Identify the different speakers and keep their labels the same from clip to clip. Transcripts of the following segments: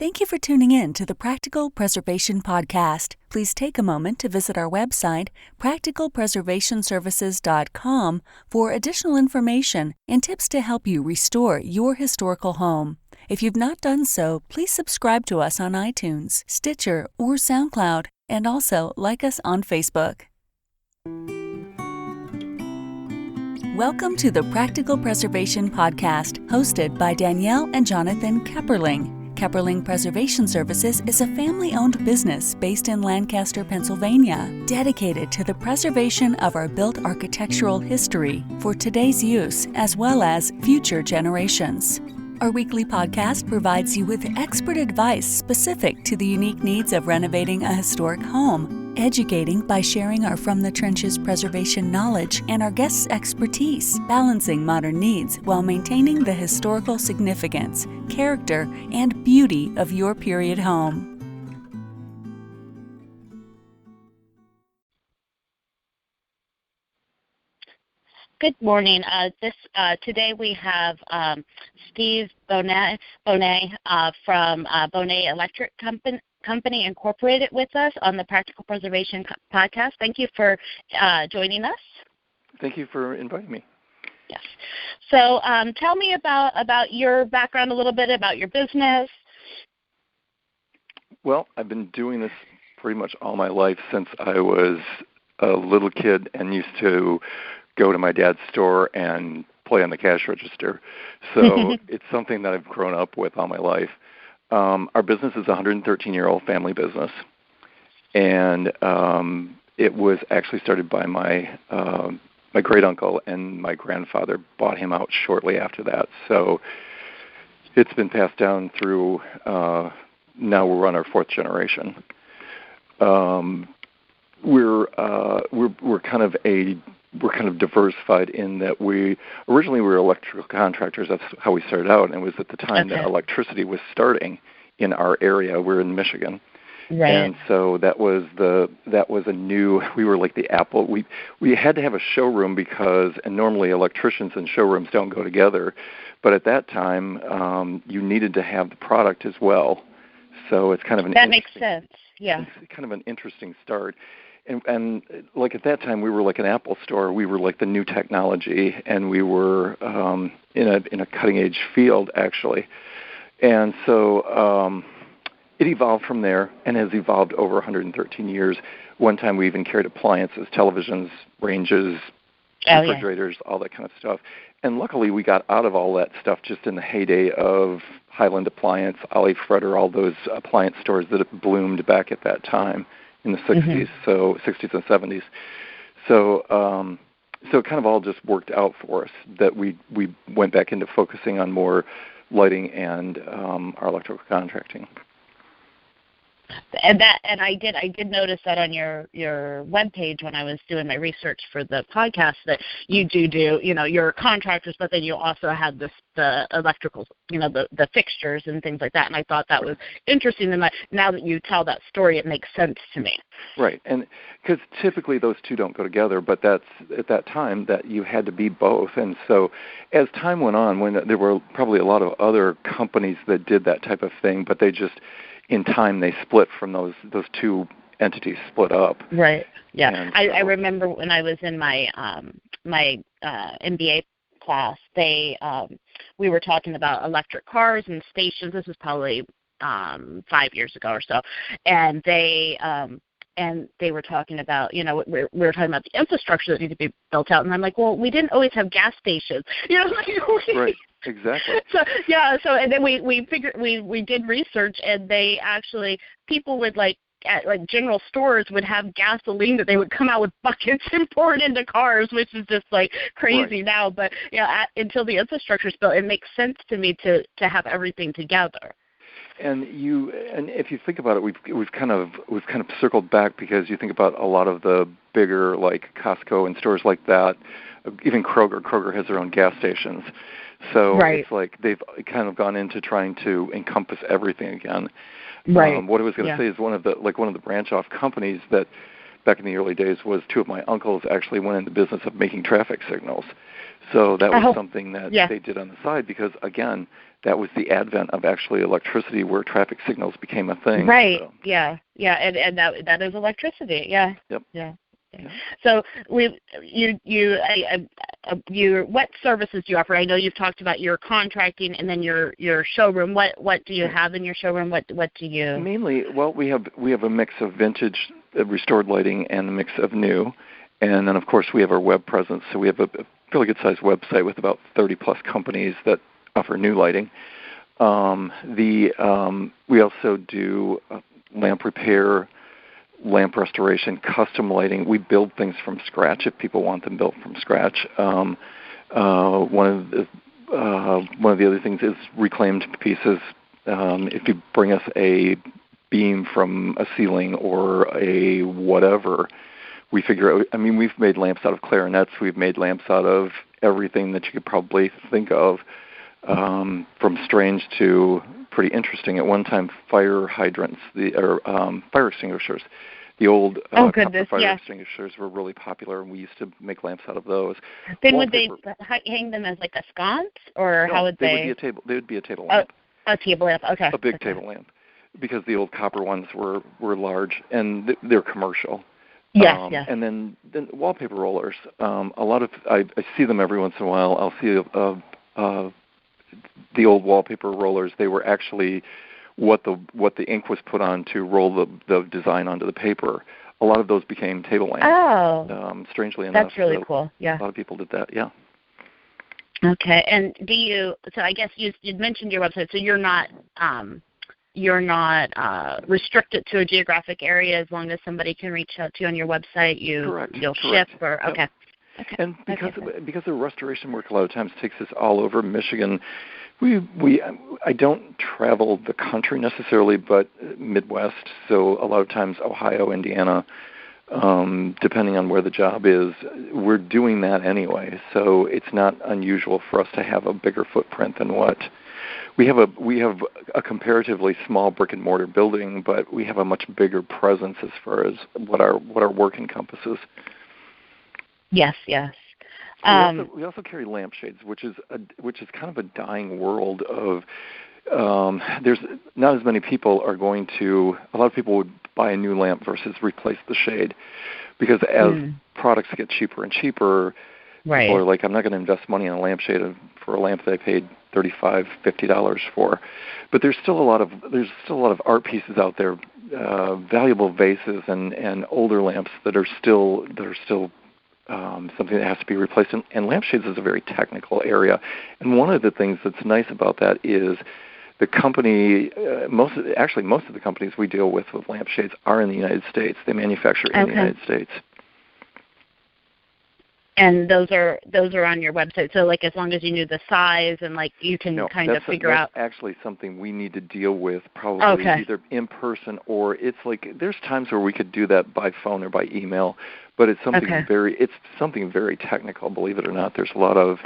Speaker 1: Thank you for tuning in to the Practical Preservation Podcast. Please take a moment to visit our website, practicalpreservationservices.com, for additional information and tips to help you restore your historical home. If you've not done so, please subscribe to us on iTunes, Stitcher, or SoundCloud, and also like us on Facebook. Welcome to the Practical Preservation Podcast, hosted by Danielle and Jonathan Kepperling. Kepperling Preservation Services is a family-owned business based in Lancaster, Pennsylvania, dedicated to the preservation of our built architectural history for today's use as well as future generations. Our weekly podcast provides you with expert advice specific to the unique needs of renovating a historic home, educating by sharing our From the Trenches preservation knowledge and our guests' expertise, balancing modern needs while maintaining the historical significance, character, and beauty of your period home.
Speaker 2: Good morning. Today we have Steve Bohnet from Bohnet Electric Company Incorporated with us on the Practical Preservation Podcast. Thank you for joining us.
Speaker 3: Thank you for inviting me.
Speaker 2: Yes. So tell me about your background a little bit, about your business.
Speaker 3: Well, I've been doing this pretty much all my life since I was a little kid and used to go to my dad's store and play on the cash register. So it's something that I've grown up with all my life. Our business is a 113-year-old family business, and it was actually started by my great uncle, and my grandfather bought him out shortly after that. So it's been passed down through. Now we're on our fourth generation. We're kind of diversified in that we originally were electrical contractors. That's how we started out, and it was at the time that electricity was starting in our area. We're in Michigan,
Speaker 2: right?
Speaker 3: And so that was a new. We were like the Apple. We had to have a showroom and normally electricians and showrooms don't go together, but at that time you needed to have the product as well. So it's kind of
Speaker 2: that makes sense. Yeah,
Speaker 3: it's kind of an interesting start. And like at that time, we were like an Apple store. We were like the new technology, and we were in a cutting edge field actually. And so it evolved from there, and has evolved over 113 years. One time, we even carried appliances, televisions, ranges, refrigerators, all that kind of stuff. And luckily, we got out of all that stuff just in the heyday of Highland Appliance, Ollie Fredder, all those appliance stores that bloomed back at that time in the 60s, so 60s and 70s. So so it kind of all just worked out for us that we went back into focusing on more lighting and our electrical contracting.
Speaker 2: And I did notice that on your webpage when I was doing my research for the podcast that you do you're contractors, but then you also had the electrical, the fixtures and things like that. And I thought that was interesting. And now that you tell that story, it makes sense to me.
Speaker 3: Right, and because typically those two don't go together, but that's at that time that you had to be both. And so as time went on, when there were probably a lot of other companies that did that type of thing, but they just in time they split from those two entities split up.
Speaker 2: Right. Yeah. So, I remember when I was in my my MBA class, we were talking about electric cars and stations. This was probably 5 years ago or so, and they were talking about, we were talking about the infrastructure that needed to be built out, and I'm like, well, we didn't always have gas stations,
Speaker 3: Right. Exactly.
Speaker 2: So and then we figured we did research, and they actually, people would at general stores would have gasoline that they would come out with buckets and pour it into cars, which is just crazy now. But until the infrastructure's built, it makes sense to me to have everything together.
Speaker 3: And if you think about it, we've kind of circled back, because you think about a lot of the bigger like Costco and stores like that, even Kroger. Kroger has their own gas stations. So It's like they've kind of gone into trying to encompass everything again.
Speaker 2: Right.
Speaker 3: What I was going to say is one of the branch off companies that back in the early days was two of my uncles actually went into the business of making traffic signals. So that was something that they did on the side because, again, that was the advent of actually electricity where traffic signals became a thing.
Speaker 2: Right,
Speaker 3: so.
Speaker 2: yeah, and that is electricity, yeah.
Speaker 3: Yep.
Speaker 2: Yeah. So what services do you offer? I know you've talked about your contracting and then your showroom. What do you have in your showroom? What do you
Speaker 3: mainly? Well, we have a mix of vintage, restored lighting, and a mix of new, and then of course we have our web presence. So we have a fairly good sized website with about 30 plus companies that offer new lighting. We also do lamp repair, lamp restoration, custom lighting. We build things from scratch if people want them built from scratch. One of the other things is reclaimed pieces. If you bring us a beam from a ceiling or a whatever, we figure out. I mean, we've made lamps out of clarinets. We've made lamps out of everything that you could probably think of, from strange to pretty interesting. At one time, fire hydrants, fire extinguishers, the old copper fire extinguishers were really popular, and we used to make lamps out of those.
Speaker 2: Then would they hang them as like a sconce, or how would they?
Speaker 3: They would be a table lamp.
Speaker 2: A table lamp, okay.
Speaker 3: A big table lamp, because the old copper ones were large, and they're commercial.
Speaker 2: Yes.
Speaker 3: And then wallpaper rollers. A lot of I see them every once in a while. I'll see the old wallpaper rollers. They were actually what the ink was put on to roll the design onto the paper. A lot of those became table lamps.
Speaker 2: Oh,
Speaker 3: strangely enough,
Speaker 2: that's really cool. Yeah,
Speaker 3: a lot of people did that. Yeah.
Speaker 2: Okay, and so I guess you'd mentioned your website, so you're not restricted to a geographic area as long as somebody can reach out to you on your website. You'll ship or okay.
Speaker 3: Yep. Okay. And because the restoration work a lot of times takes us all over Michigan, I don't travel the country necessarily, but Midwest. So a lot of times Ohio, Indiana, depending on where the job is, we're doing that anyway. So it's not unusual for us to have a bigger footprint than what we have. We have a comparatively small brick and mortar building, but we have a much bigger presence as far as what our work encompasses.
Speaker 2: Yes.
Speaker 3: We also carry lampshades, which is kind of a dying world of. There's not as many people are going to. A lot of people would buy a new lamp versus replace the shade, because as products get cheaper and cheaper, people are like, I'm not going to invest money on a lampshade for a lamp that I paid $35, $50 for. But there's still a lot of art pieces out there, valuable vases and older lamps that are still something that has to be replaced. And lampshades is a very technical area. And one of the things that's nice about that is the company, most of the companies we deal with lampshades are in the United States. They manufacture in the United States.
Speaker 2: And those are on your website. So like as long as you knew the size and like you can figure out.
Speaker 3: That's actually something we need to deal with probably either in person or it's like there's times where we could do that by phone or by email, but it's something very technical. Believe it or not, there's a lot of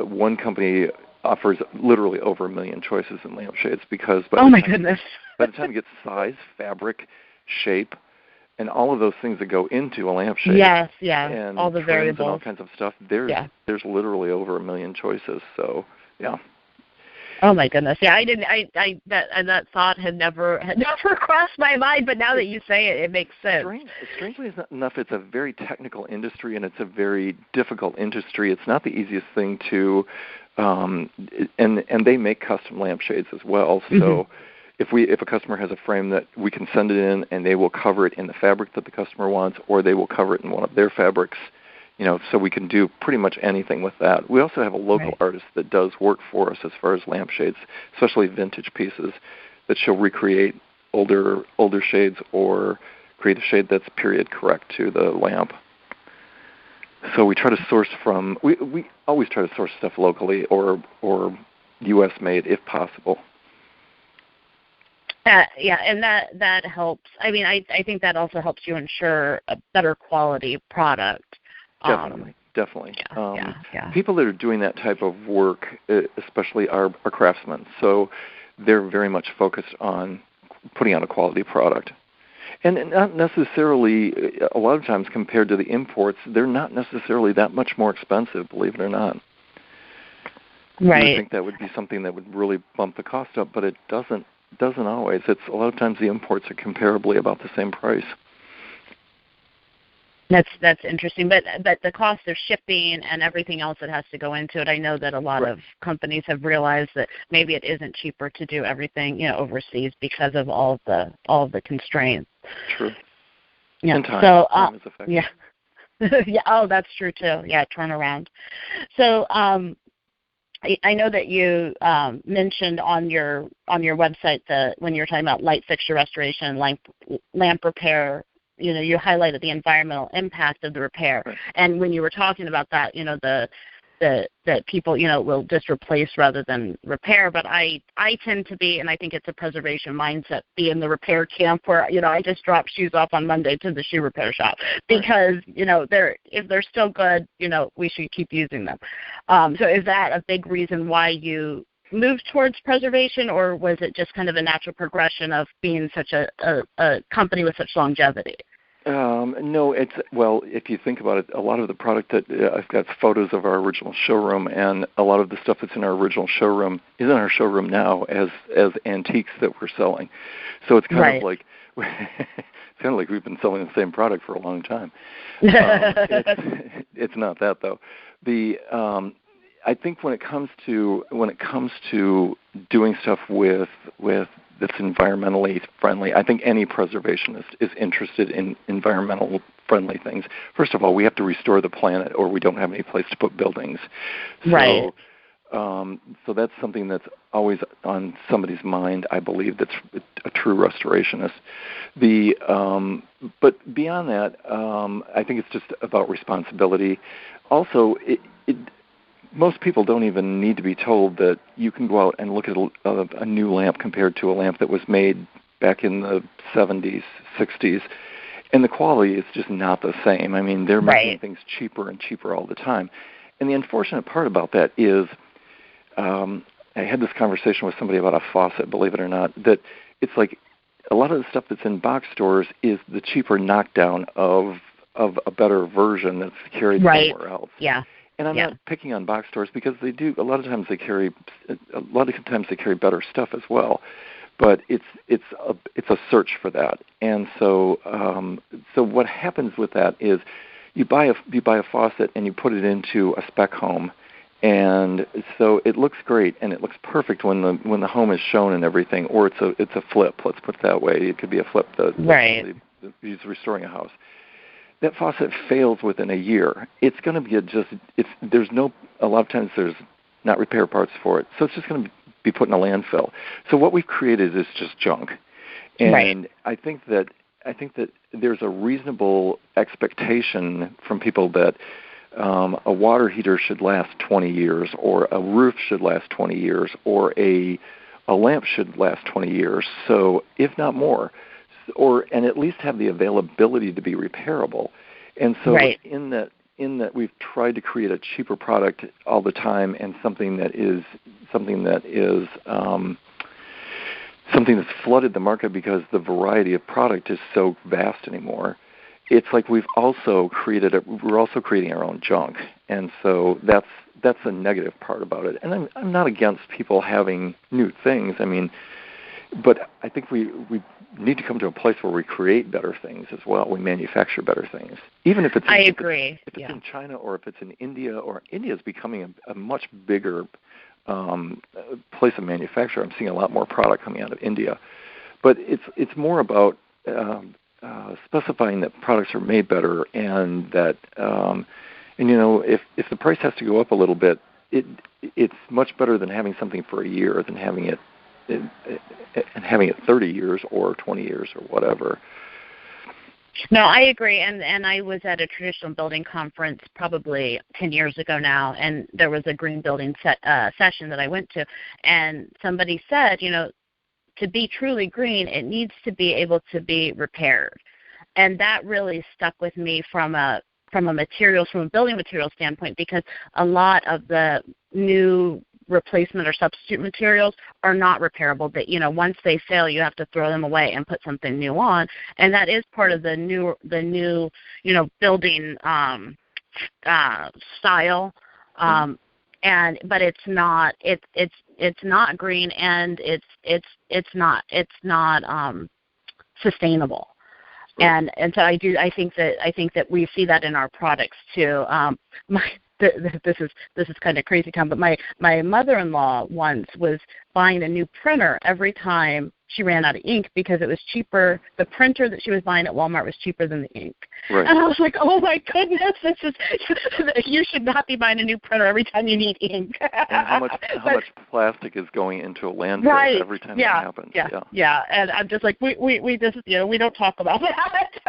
Speaker 3: one company offers literally over 1 million choices in lampshades because by the time it gets size, fabric, shape, and all of those things that go into a lampshade, and
Speaker 2: all the variables
Speaker 3: and all kinds of stuff, there's literally over 1 million choices. So yeah.
Speaker 2: Oh my goodness! Yeah, that thought had never crossed my mind, but now that you say it, it makes sense.
Speaker 3: Strangely enough, it's a very technical industry, and it's a very difficult industry. It's not the easiest thing to, and they make custom lampshades as well. So if a customer has a frame that we can send it in, and they will cover it in the fabric that the customer wants, or they will cover it in one of their fabrics. So we can do pretty much anything with that. We also have a local artist that does work for us as far as lampshades, especially vintage pieces, that she'll recreate older shades or create a shade that's period correct to the lamp. So we try to source from. We always try to source stuff locally or U.S. made if possible.
Speaker 2: And that helps. I mean, I think that also helps you ensure a better quality product.
Speaker 3: Definitely. People that are doing that type of work, especially are craftsmen. So they're very much focused on putting out a quality product. And not necessarily, a lot of times compared to the imports, they're not necessarily that much more expensive, believe it or not.
Speaker 2: Right.
Speaker 3: You would think that would be something that would really bump the cost up, but it doesn't always. It's a lot of times the imports are comparably about the same price.
Speaker 2: That's interesting, but the cost of shipping and everything else that has to go into it, I know that a lot of companies have realized that maybe it isn't cheaper to do everything, overseas because of all of the constraints.
Speaker 3: True.
Speaker 2: Yeah.
Speaker 3: And time.
Speaker 2: So
Speaker 3: time is effective.
Speaker 2: yeah, yeah. Oh, that's true too. Yeah, turnaround. So I know that you mentioned on your website that when you were talking about light fixture restoration, lamp repair. You highlighted the environmental impact of the repair.
Speaker 3: Right.
Speaker 2: And when you were talking about that, that people, will just replace rather than repair. But I tend to be, and I think it's a preservation mindset, be in the repair camp where, I just drop shoes off on Monday to the shoe repair shop because, if they're still good, we should keep using them. So is that a big reason why you moved towards preservation, or was it just kind of a natural progression of being such a company with such longevity?
Speaker 3: No, if you think about it, a lot of the product that I've got photos of our original showroom, and a lot of the stuff that's in our original showroom is in our showroom now as antiques that we're selling. So it's kind of like it's kind of like we've been selling the same product for a long time. It's not that though. I think when it comes to doing stuff with that's environmentally friendly, I think any preservationist is interested in environmental friendly things. First of all, we have to restore the planet, or we don't have any place to put buildings.
Speaker 2: Right.
Speaker 3: So that's something that's always on somebody's mind, I believe, that's a true restorationist. But beyond that, I think it's just about responsibility. Also, most people don't even need to be told that you can go out and look at a new lamp compared to a lamp that was made back in the 70s, 60s, and the quality is just not the same. I mean, they're making things cheaper and cheaper all the time. And the unfortunate part about that is, I had this conversation with somebody about a faucet, believe it or not, that it's like a lot of the stuff that's in box stores is the cheaper knockdown of a better version that's carried somewhere else.
Speaker 2: Yeah.
Speaker 3: And I'm not picking on box stores because they do. A lot of times they carry better stuff as well, but it's a search for that. And so what happens with that is you buy a faucet and you put it into a spec home, and so it looks great and it looks perfect when the home is shown and everything. Or it's a flip. Let's put it that way. It could be a flip that is restoring a house. That faucet fails within a year. It's going to be a lot of times there's not repair parts for it. So it's just going to be put in a landfill. So what we've created is just junk. And I think that there's a reasonable expectation from people that a water heater should last 20 years, or a roof should last 20 years, or a lamp should last 20 years. So if not more, and at least have the availability to be repairable. And so in that we've tried to create a cheaper product all the time, and something that's flooded the market because the variety of product is so vast anymore. It's like we're also creating our own junk. And so that's a negative part about it. And I'm not against people having new things. I mean, but I think we need to come to a place where we create better things as well. We manufacture better things, even if it's if it's in China, or if it's in India. Or India is becoming a much bigger place of manufacture. I'm seeing a lot more product coming out of India, but it's more about specifying that products are made better, and that if the price has to go up a little bit, it's much better than having something for a year than having it 30 years or 20 years or whatever.
Speaker 2: No, I agree. And I was at a traditional building conference probably 10 years ago now, and there was a green building session that I went to, and somebody said, to be truly green, it needs to be able to be repaired. And that really stuck with me from a building material standpoint, because a lot of the new replacement or substitute materials are not repairable. That, you know, once they fail, you have to throw them away and put something new on, and that is part of the new you know, building style. But it's not green, and it's not sustainable. And so I think that we see that in our products too. This is kind of crazy, Tom, but my mother-in-law once was buying a new printer every time she ran out of ink because it was cheaper. The printer that she was buying at Walmart was cheaper than the ink.
Speaker 3: Right.
Speaker 2: And I was like, oh my goodness, you should not be buying a new printer every time you need ink.
Speaker 3: And how much plastic is going into a landfill every time that happens?
Speaker 2: Yeah. And I'm just like, we just, you know, we don't talk about that.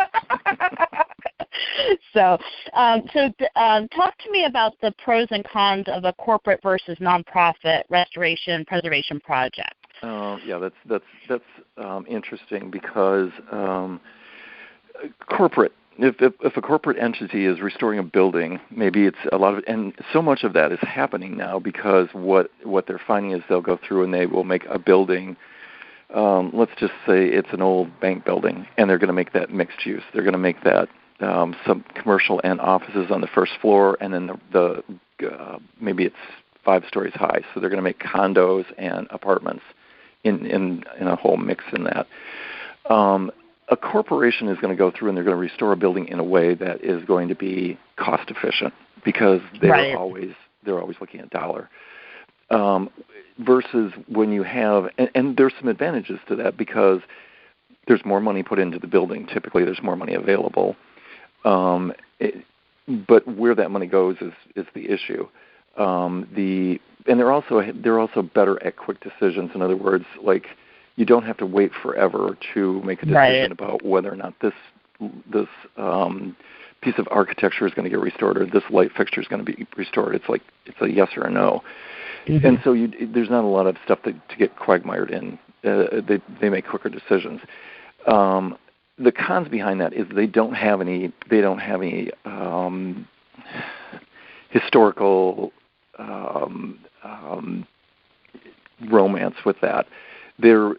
Speaker 2: So talk to me about the pros and cons of a corporate versus nonprofit restoration preservation project.
Speaker 3: That's interesting because corporate. If a corporate entity is restoring a building, maybe it's a lot of, and so much of that is happening now because what they're finding is they'll go through and they will make a building. Let's just say it's an old bank building, and they're going to make that mixed use. They're going to make that some commercial and offices on the first floor, and then the maybe it's 5 stories high. So they're going to make condos and apartments in a whole mix in that. A corporation is going to go through and they're going to restore a building in a way that is going to be cost efficient because they're always looking at dollar. Versus when you have, and there's some advantages to that because there's more money put into the building. Typically, there's more money available. But where that money goes is the issue. And they're also better at quick decisions. In other words, like you don't have to wait forever to make a decision about whether or not this piece of architecture is going to get restored or this light fixture is going to be restored. It's a yes or a no. Mm-hmm. And so there's not a lot of stuff to get quagmired in. They make quicker decisions. The cons behind that is they don't have any historical romance with that. They're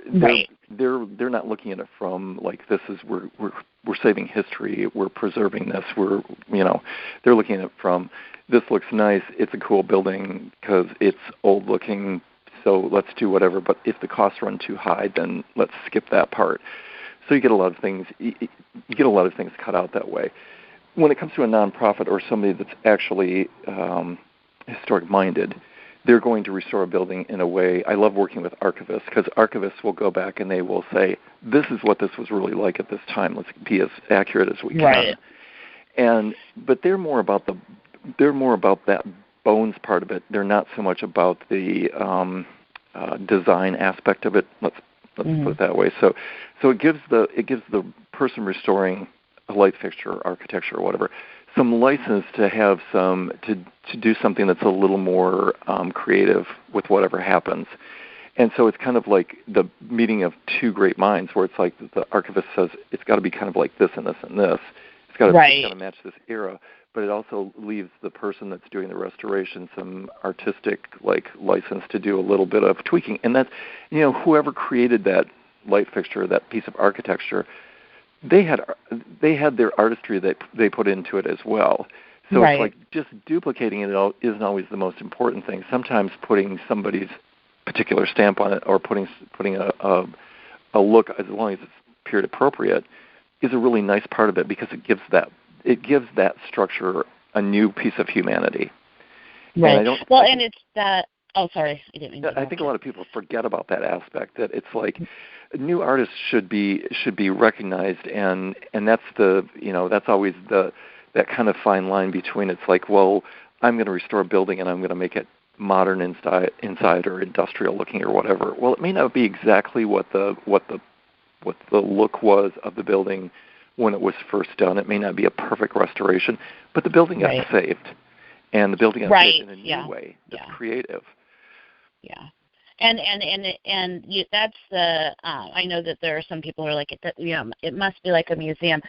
Speaker 3: not looking at it from like this is we're saving history, we're preserving this, they're looking at it from this looks nice, it's a cool building because it's old looking, so let's do whatever. But if the costs run too high, then let's skip that part. So you get a lot of things. You get a lot of things cut out that way. When it comes to a nonprofit or somebody that's actually historic-minded, they're going to restore a building in a way. I love working with archivists because archivists will go back and they will say, "This is what this was really like at this time. Let's be as accurate as we can." But they're more about that bones part of it. They're not so much about the design aspect of it. Let's put it that way. So it gives the person restoring a light fixture, architecture, or whatever, some license to have to do something that's a little more creative with whatever happens. And so it's kind of like the meeting of two great minds, where it's like the archivist says it's got to be kind of like this and this and this. It's got to match this era. But it also leaves the person that's doing the restoration some artistic license to do a little bit of tweaking. And that's, whoever created that light fixture, that piece of architecture, they had their artistry that they put into it as well. So it's like just duplicating it isn't always the most important thing. Sometimes putting somebody's particular stamp on it or putting a look, as long as it's period appropriate, is a really nice part of it because it gives that structure a new piece of humanity.
Speaker 2: Right. And it's that. Oh, sorry, I didn't mean to.
Speaker 3: I think a lot of people forget about that aspect. That it's like new artists should be recognized, and that's that's always that kind of fine line between it's like, well, I'm going to restore a building and I'm going to make it modern inside or industrial looking or whatever. Well, it may not be exactly what the look was of the building when it was first done. It may not be a perfect restoration, but the building got saved, and the building got saved in a new way that's creative.
Speaker 2: Yeah, and that's the. I know that there are some people who are like, it must be like a museum.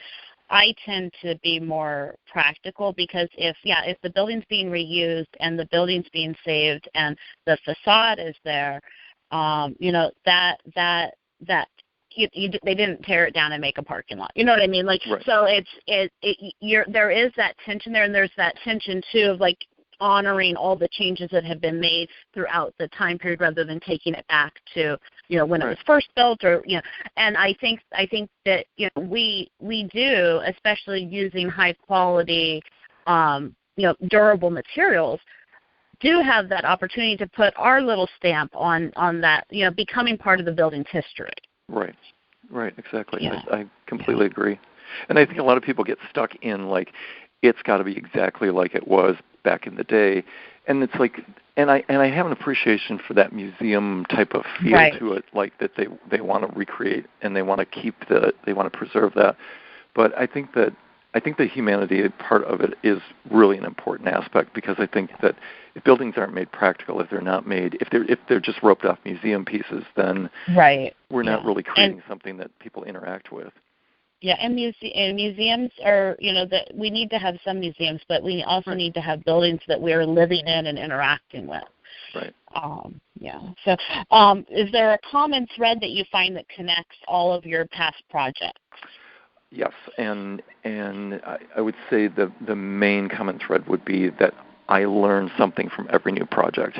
Speaker 2: I tend to be more practical because if the building's being reused and the building's being saved and the facade is there, they didn't tear it down and make a parking lot. You know what I mean? Like,
Speaker 3: right.
Speaker 2: So there is that tension there, and there's that tension too of like honoring all the changes that have been made throughout the time period rather than taking it back to when it was first built and I think that we do, especially using high quality durable materials, do have that opportunity to put our little stamp on that, becoming part of the building's history.
Speaker 3: Right, exactly.
Speaker 2: Yeah.
Speaker 3: I completely agree. And I think a lot of people get stuck in, like, it's got to be exactly like it was back in the day. And it's like, and I have an appreciation for that museum type of feel to it, like that they want to recreate and they want to they want to preserve that. But I think the humanity part of it is really an important aspect, because I think that if buildings aren't made practical, if they're just roped off museum pieces, then we're not really creating something that people interact with.
Speaker 2: Yeah, and museums are, we need to have some museums, but we also need to have buildings that we're living in and interacting with.
Speaker 3: Right.
Speaker 2: So is there a common thread that you find that connects all of your past projects?
Speaker 3: Yes, and I would say the main common thread would be that I learn something from every new project,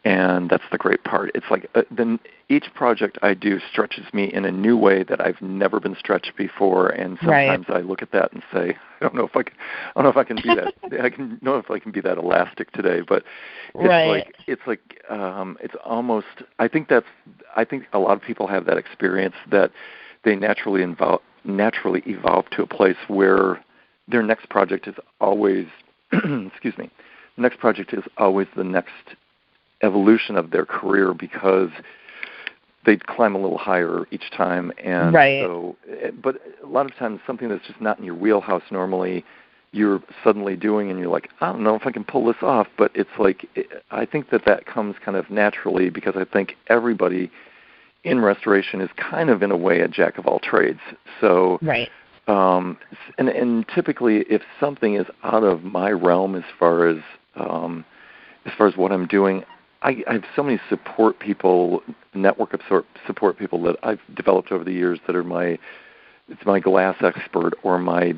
Speaker 3: and that's the great part. It's like each project I do stretches me in a new way that I've never been stretched before, and sometimes I look at that and say, I don't know if I can be that. I can know if I can be that elastic today, but it's almost. I think a lot of people have that experience that they naturally evolve to a place where their next project is always excuse me. The next project is always the next evolution of their career, because they climb a little higher each time. And so, but a lot of times something that's just not in your wheelhouse normally, you're suddenly doing, and you're like, I don't know if I can pull this off. But it's like, I think that comes kind of naturally, because I think everybody in restoration is kind of in a way a jack of all trades. So and typically, if something is out of my realm as far as what I'm doing, I have so many support people, network of support people that I've developed over the years that are my glass expert or my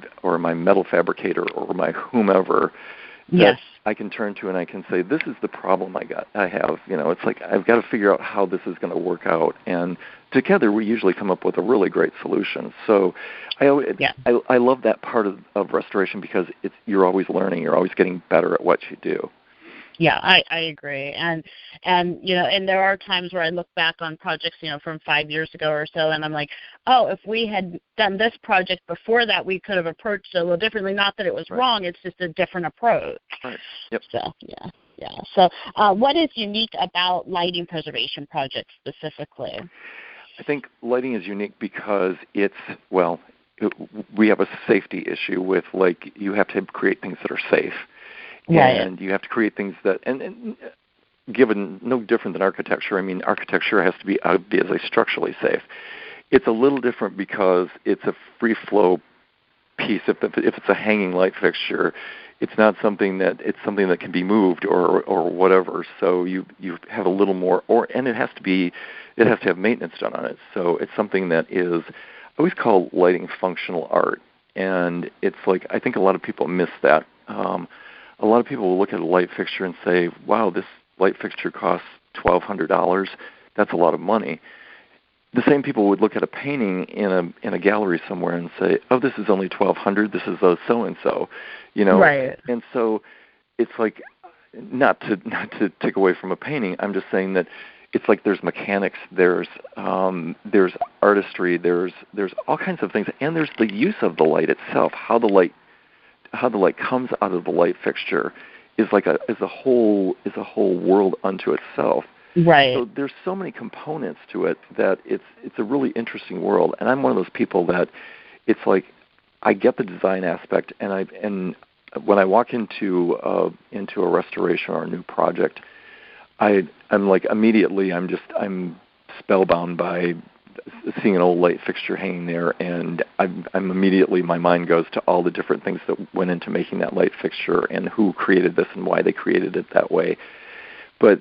Speaker 3: metal fabricator or my whomever that I can turn to, and I can say, this is the problem I have. It's like I've got to figure out how this is going to work out, and together we usually come up with a really great solution. So I love that part of restoration, because you're always learning, you're always getting better at what you do.
Speaker 2: Yeah, I agree, and there are times where I look back on projects, from 5 years ago or so, and I'm like, oh, if we had done this project before that, we could have approached it a little differently. Not that it was wrong; it's just a different approach.
Speaker 3: Right. Yep.
Speaker 2: So So, what is unique about lighting preservation projects specifically?
Speaker 3: I think lighting is unique because we have a safety issue with, like, you have to create things that are safe. And you have to create things that, and given no different than architecture. I mean, architecture has to be obviously structurally safe. It's a little different because it's a free flow piece. If it's a hanging light fixture, it's not something that can be moved or whatever. So you have a little more, and it has to have maintenance done on it. So it's something that is, I always call lighting functional art, and it's like, I think a lot of people miss that. A lot of people will look at a light fixture and say, wow, this light fixture costs $1,200. That's a lot of money. The same people would look at a painting in a gallery somewhere and say, oh, this is only $1,200. This is a so-and-so,
Speaker 2: Right.
Speaker 3: And so it's like, not to take away from a painting, I'm just saying that it's like there's mechanics, there's artistry, there's all kinds of things, and there's the use of the light itself, how the light comes out of the light fixture is a whole world unto itself.
Speaker 2: Right.
Speaker 3: So there's so many components to it that it's a really interesting world. And I'm one of those people that it's like, I get the design aspect, and when I walk into a restoration or a new project, I'm like, immediately I'm spellbound by seeing an old light fixture hanging there, and I'm immediately, my mind goes to all the different things that went into making that light fixture and who created this and why they created it that way. But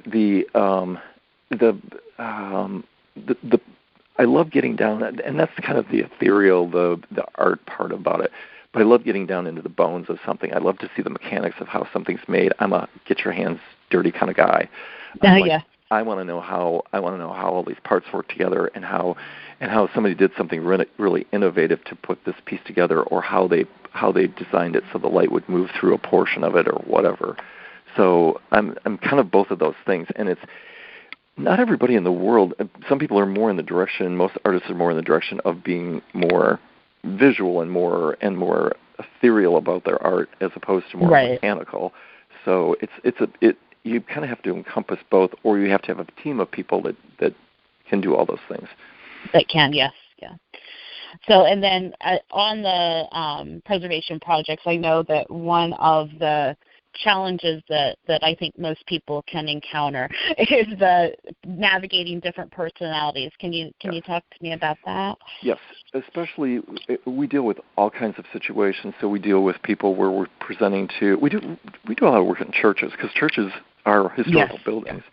Speaker 3: I love getting down, and that's kind of the ethereal, the art part about it. But I love getting down into the bones of something. I love to see the mechanics of how something's made. I'm a get your hands dirty kind of guy.
Speaker 2: Yeah.
Speaker 3: I want to know how all these parts work together, and how somebody did something really innovative to put this piece together, or how they designed it so the light would move through a portion of it or whatever. So I'm kind of both of those things, and it's not everybody in the world. Some people are more in the direction. Most artists are more in the direction of being more visual and more ethereal about their art, as opposed to more mechanical. So you kind of have to encompass both, or you have to have a team of people that can do all those things.
Speaker 2: That can, yes, yeah. So, and then on the preservation projects, I know that one of the challenges that I think most people can encounter is the navigating different personalities. Can you talk to me about that?
Speaker 3: Yes, especially we deal with all kinds of situations. So we deal with people where we're presenting to. We do a lot of work in churches, because churches are historical buildings.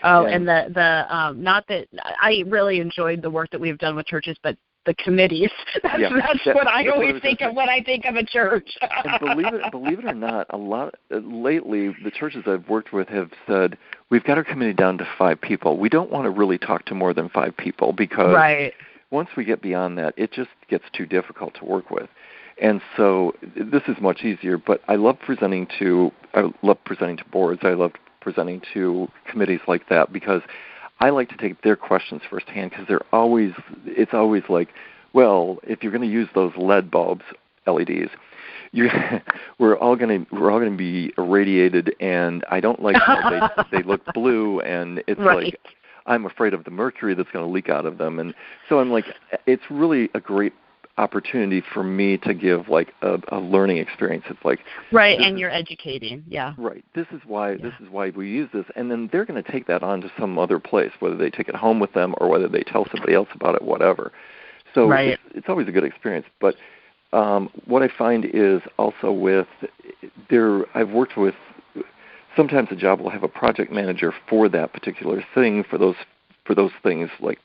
Speaker 2: Oh, and the not that I really enjoyed the work that we've done with churches, but the committees. That's what I always think of when I think of a church.
Speaker 3: And believe it or not, a lot lately the churches I've worked with have said, we've got our committee down to 5 people. We don't want to really talk to more than 5 people, because once we get beyond that, it just gets too difficult to work with. And so this is much easier. But I love presenting to boards. I love presenting to committees like that, because I like to take their questions firsthand, because it's always like, well, if you're going to use those LED bulbs, LEDs, we're all going to be irradiated, and I don't like how they look blue, and it's like I'm afraid of the mercury that's going to leak out of them, and so I'm like, it's really a great opportunity for me to give like a learning experience. It's like
Speaker 2: and you're educating,
Speaker 3: This is why we use this, and then they're going to take that on to some other place, whether they take it home with them or whether they tell somebody else about it, whatever. So it's always a good experience. But what I find is also I've worked with. Sometimes a job will have a project manager for that particular thing, for those things like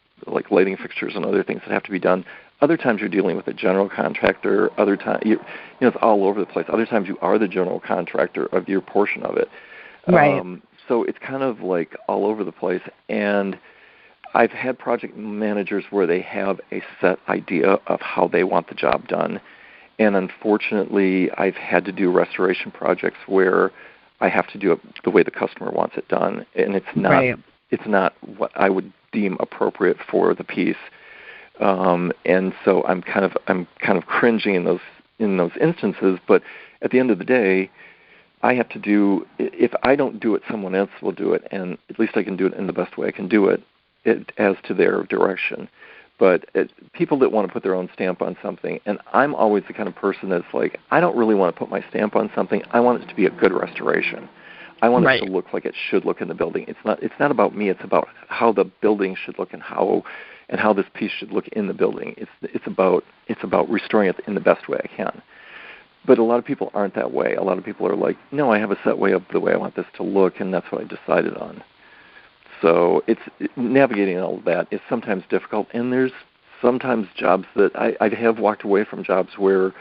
Speaker 3: lighting fixtures and other things that have to be done. Other times you're dealing with a general contractor. Other times, it's all over the place. Other times you are the general contractor of your portion of it. So it's kind of like all over the place. And I've had project managers where they have a set idea of how they want the job done. And unfortunately, I've had to do restoration projects where I have to do it the way the customer wants it done, and it's not what I would deem appropriate for the piece. And so I'm kind of cringing in those instances. But at the end of the day, I have to do. If I don't do it, someone else will do it, and at least I can do it in the best way I can do it as to their direction. But people that want to put their own stamp on something, and I'm always the kind of person that's like, I don't really want to put my stamp on something. I want it to be a good restoration. I want it to look like it should look in the building. It's not about me. It's about how the building should look and how this piece should look in the building. It's about restoring it in the best way I can. But a lot of people aren't that way. A lot of people are like, no, I have a set way of the way I want this to look, and that's what I decided on. So navigating all of that is sometimes difficult, and there's sometimes jobs that I have walked away from jobs where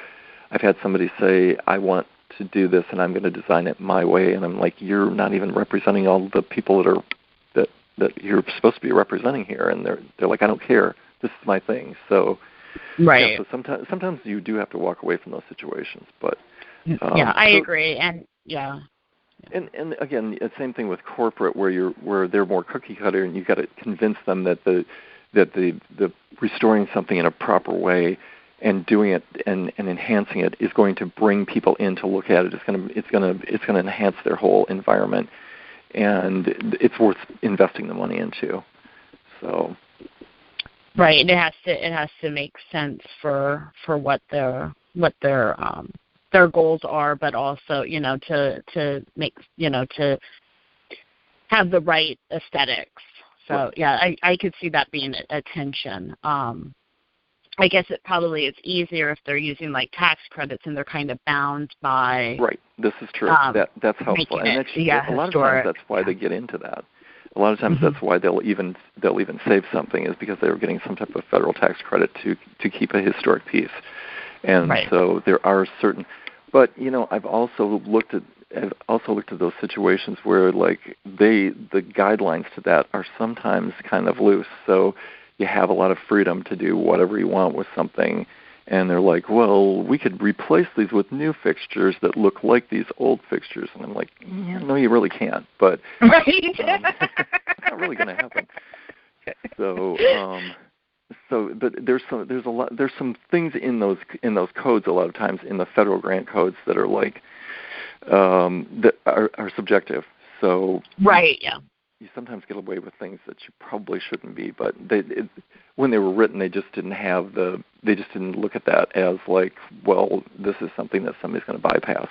Speaker 3: I've had somebody say, I want to do this, and I'm going to design it my way, and I'm like, you're not even representing all the people that you're supposed to be representing here, and they're like, I don't care, this is my thing. So so sometimes you do have to walk away from those situations, but
Speaker 2: I agree, and
Speaker 3: And again, the same thing with corporate, where they're more cookie cutter, and you've got to convince them that the restoring something in a proper way and doing it and enhancing it is going to bring people in to look at it. It's going to enhance their whole environment, and it's worth investing the money into. So
Speaker 2: and it has to make sense for what their goals are, but also, to make, to have the right aesthetics. So, yeah, I could see that being a tension. I guess it's easier if they're using like tax credits and they're kind of bound by.
Speaker 3: Right. This is true. That's helpful. And a lot of times that's why they get into that. A lot of times that's why they'll even save something, is because they were getting some type of federal tax credit to keep a historic piece. And so there are certain, but I've also looked at those situations where like the guidelines to that are sometimes kind of loose. So you have a lot of freedom to do whatever you want with something, and they're like, well, we could replace these with new fixtures that look like these old fixtures. And I'm like, no, you really can't. But it's not really going to happen. But there's some things in those codes a lot of times in the federal grant codes that are like that are subjective. So you sometimes get away with things that you probably shouldn't be, but when they were written, they just didn't look at that as like, well, this is something that somebody's going to bypass.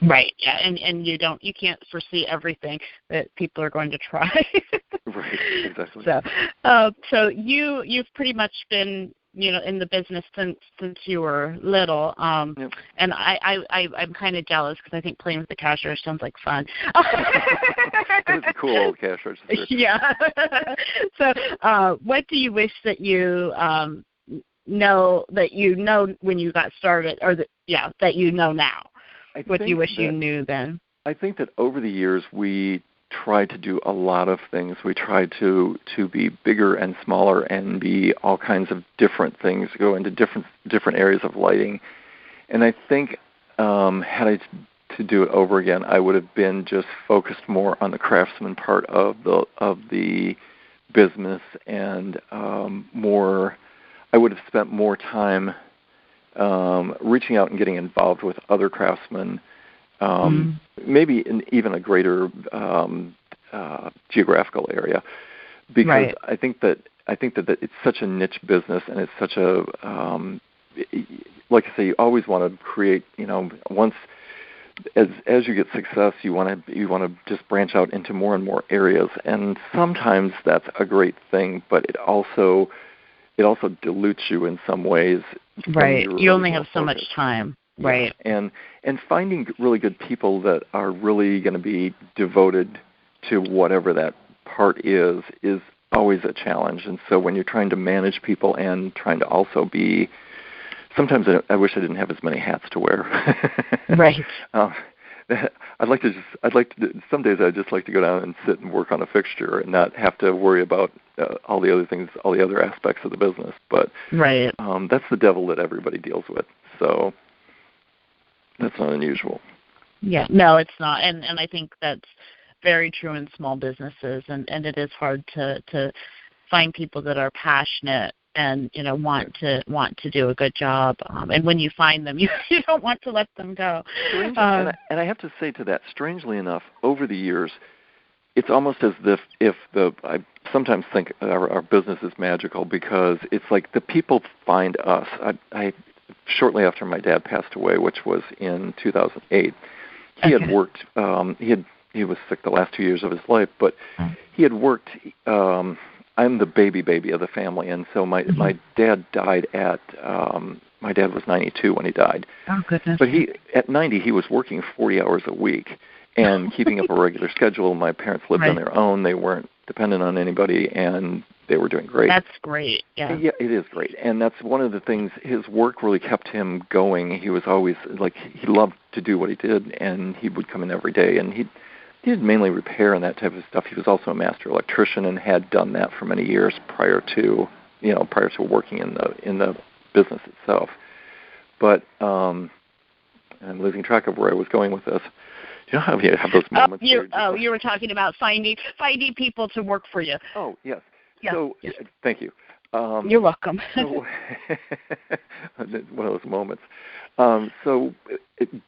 Speaker 2: Right. Yeah, and you can't foresee everything that people are going to try.
Speaker 3: Right. Exactly.
Speaker 2: So you've pretty much been in the business since you were little. And I'm kind of jealous because I think playing with the cash register sounds like fun.
Speaker 3: It's a cool old cash register.
Speaker 2: Yeah. So what do you wish that you know when you got started, or that you know now? What do you wish you knew then?
Speaker 3: I think that over the years we tried to do a lot of things. We tried to be bigger and smaller and be all kinds of different things, go into different areas of lighting. And I think had I to do it over again, I would have been just focused more on the craftsman part of the business, and I would have spent more time reaching out and getting involved with other craftsmen, maybe in even a greater geographical area, because I think that it's such a niche business, and it's such a like I say, you always want to create. Once as you get success, you want to just branch out into more and more areas, and sometimes that's a great thing, but it also dilutes you in some ways.
Speaker 2: Right. You only have so much time. Right.
Speaker 3: And finding really good people that are really going to be devoted to whatever that part is always a challenge. And so when you're trying to manage people and trying to also be, sometimes I wish I didn't have as many hats to wear.
Speaker 2: Right.
Speaker 3: Some days I'd just like to go down and sit and work on a fixture and not have to worry about all the other things, all the other aspects of the business. But that's the devil that everybody deals with. So that's not unusual.
Speaker 2: Yeah, no, it's not. And I think that's very true in small businesses, and it is hard to find people that are passionate and want to do a good job. And when you find them, you don't want to let them go.
Speaker 3: And I have to say to that, strangely enough, over the years, it's almost as if I sometimes think our business is magical, because it's like the people find us. I shortly after my dad passed away, which was in 2008, he had worked. He was sick the last 2 years of his life, but he had worked. I'm the baby of the family, and so my dad died at. My dad was 92 when he died.
Speaker 2: Oh goodness!
Speaker 3: But at 90 he was working 40 hours a week and keeping up a regular schedule. My parents lived on their own; they weren't dependent on anybody, and they were doing great.
Speaker 2: That's great. Yeah,
Speaker 3: it is great, and that's one of the things. His work really kept him going. He was always he loved to do what he did, and he would come in every day, and he did mainly repair and that type of stuff. He was also a master electrician and had done that for many years prior to working in the business itself. But I'm losing track of where I was going with this. You know how you have those moments?
Speaker 2: You were talking about finding people to work for you.
Speaker 3: Oh, yes.
Speaker 2: Yeah.
Speaker 3: So, thank you.
Speaker 2: You're welcome.
Speaker 3: One of those moments.